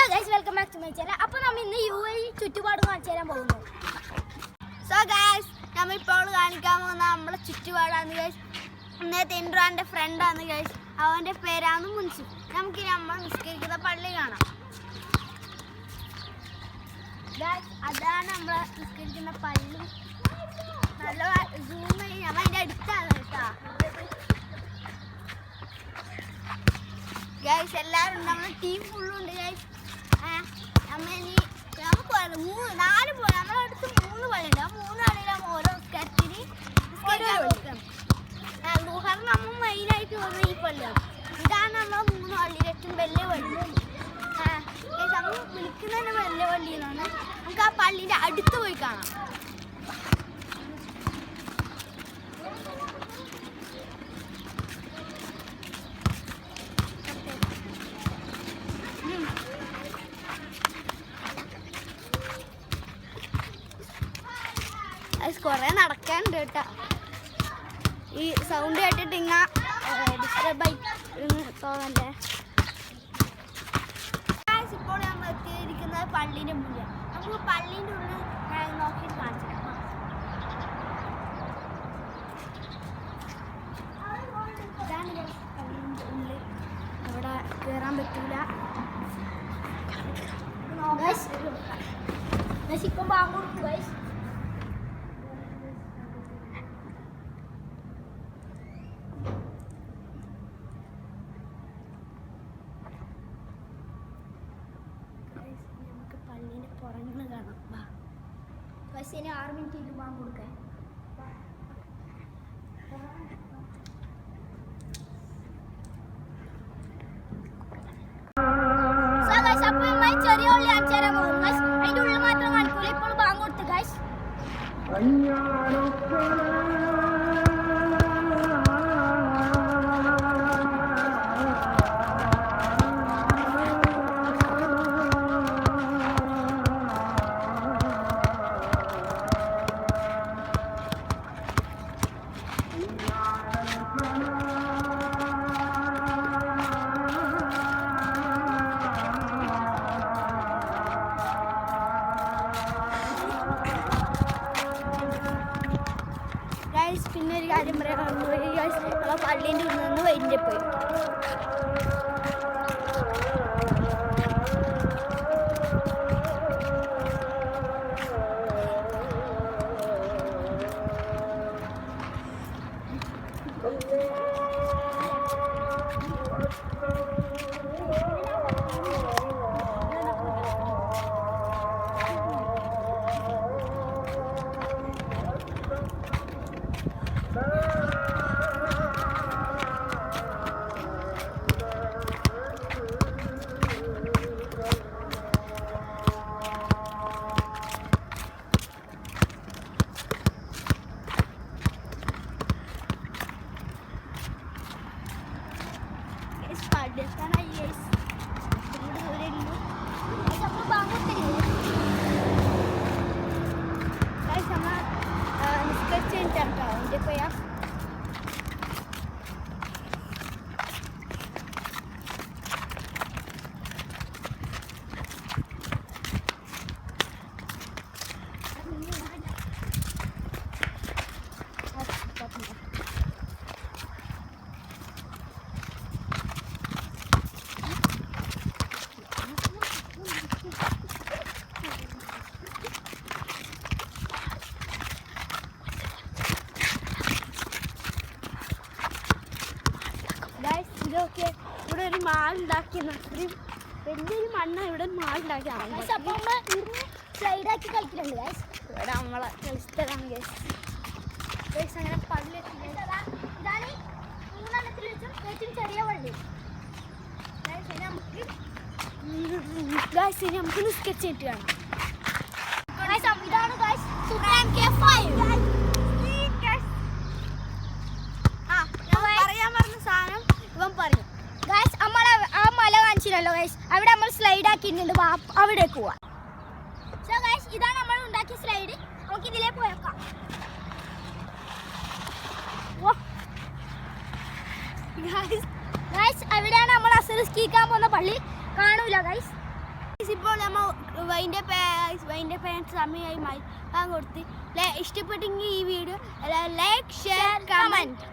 guys, welcome back to my channel. അപ്പോൾ നമ്മൾ ഇന്ന് UAE ചുറ്റുപാട് കാണിച്ചു തരാൻ പോകുന്നു. So guys, നമ്മൾ ഇപ്പോൾ കാണിക്കാൻ പോകുന്ന നമ്മുടെ ചുറ്റുപാടാണ് guys. ഇന്നത്തെ ഇൻട്രോന്റെ ഫ്രണ്ട് ആണ് guys. അവന്റെ പേരാണ് മുൻസി. നമുക്ക് നമ്മൾ നിസ്കരിക്കുന്ന പള്ളി കാണാം. Guys, അതാണ് നമ്മൾ നിസ്കരിക്കുന്ന പള്ളി. നല്ല സൂം ചെയ്യാം. അതിന്റെ അടുത്താണ് കേട്ടോ. Guys, എല്ലാവരും നമ്മുടെ ടീം ഫുള്ളുണ്ട് guys. നമ്മളടുത്ത് 3 പള്ളിയുണ്ട്. ആ 3 പള്ളിയിലും ഓരോ സ്കറ്റിന് നമ്മൾ മെയിനായിട്ട് പോകുന്ന ഈ പള്ളിയാണ്. ഇതാണ് നമ്മൾ 3 പള്ളിയിൽ ഏറ്റവും വലിയ പള്ളി. നമ്മൾ വിളിക്കുന്നത് വലിയ പള്ളിയിലാണ്. നമുക്ക് ആ പള്ളിൻ്റെ അടുത്ത് പോയി കാണാം. കുറേ നടക്കാനുണ്ട് കേട്ടോ. ഈ സൗണ്ട് കേട്ടിട്ട് ഇങ്ങനെ ഡിസ്റ്റർബായി തോന്നല്ലേ. ഇപ്പോൾ നമ്മൾ എത്തിയിരിക്കുന്നത് പള്ളീൻ്റെ മുന്നിൽ. നമുക്ക് പള്ളീൻ്റെ ഉള്ളിൽ നോക്കിയിട്ട് കാണിച്ചു തരാം. ഇതാണ് പള്ളീൻ്റെ ഉള്ളിൽ. അവിടെ കയറാൻ പറ്റില്ല. ഇപ്പം ബാങ്ക് ഗൈസ്. പുറങ്ങ് കാണാം. ബസ് ഇനി 6 മിനിറ്റ് പോകാൻ കൊടുക്കാൻ. ചെറിയ ഉള്ളി അഞ്ചര പോകും ഗൈസ്. അതിന്റെ ഉള്ളിൽ മാത്രം കാണിക്കൂല. ഇപ്പോൾ ബാങ്ക് കൊടുത്തു ഗൈസ്. പിന്നെ ഒരു കാര്യം പറയാൻ പള്ളീൻ്റെ ഉള്ളിൽ നിന്ന് വൈകിട്ട് പോയി. ഇതൊക്കെ ഇവിടെ ഒരു മാളുണ്ടാക്കിയെന്ന്. വലിയൊരു മണ്ണ് ഇവിടെ ഒരു മാളുണ്ടാക്കിയാണ്. സ്ലൈഡാക്കി കളിക്കുന്നുണ്ട് ഗൈസ്. ഇവിടെ നമ്മളെ കളിസ്ഥലാണ് ഗൈസ്. അങ്ങനെ പള്ളി ഇതാണ് 3 വെച്ചും ഏറ്റവും ചെറിയ പള്ളി ഗൈസ്. ഇനി നമുക്ക് നിസ്കരിച്ച് കിട്ടി കാണാം. ഇതാണ് ഗൈസ് സുബ്രാൻ K5. ഗൈസ് അവിടെ നമ്മൾ സ്ലൈഡ് ആക്കിയിട്ടുണ്ട്. അവിടേക്ക് പോവാം. സോ ഗൈസ് ഇതാണ് നമ്മൾ ഉണ്ടാക്കിയ സ്ലൈഡ്. നമുക്ക് ഇതിലേ പോയേക്കാം. ഗൈസ് അവിടെയാണ് നമ്മൾ അസർ സ്കീക്കാൻ പോകുന്ന പള്ളി. കാണൂല ഗൈസ്. ഇപ്പോൾ നമ്മൾ വൈൻ്റെ പാൻസ് സമയമായി കൊടുത്ത് ഇഷ്ടപ്പെട്ടെങ്കിൽ ഈ വീഡിയോ ലൈക്ക് ഷെയർ കമൻറ്റ്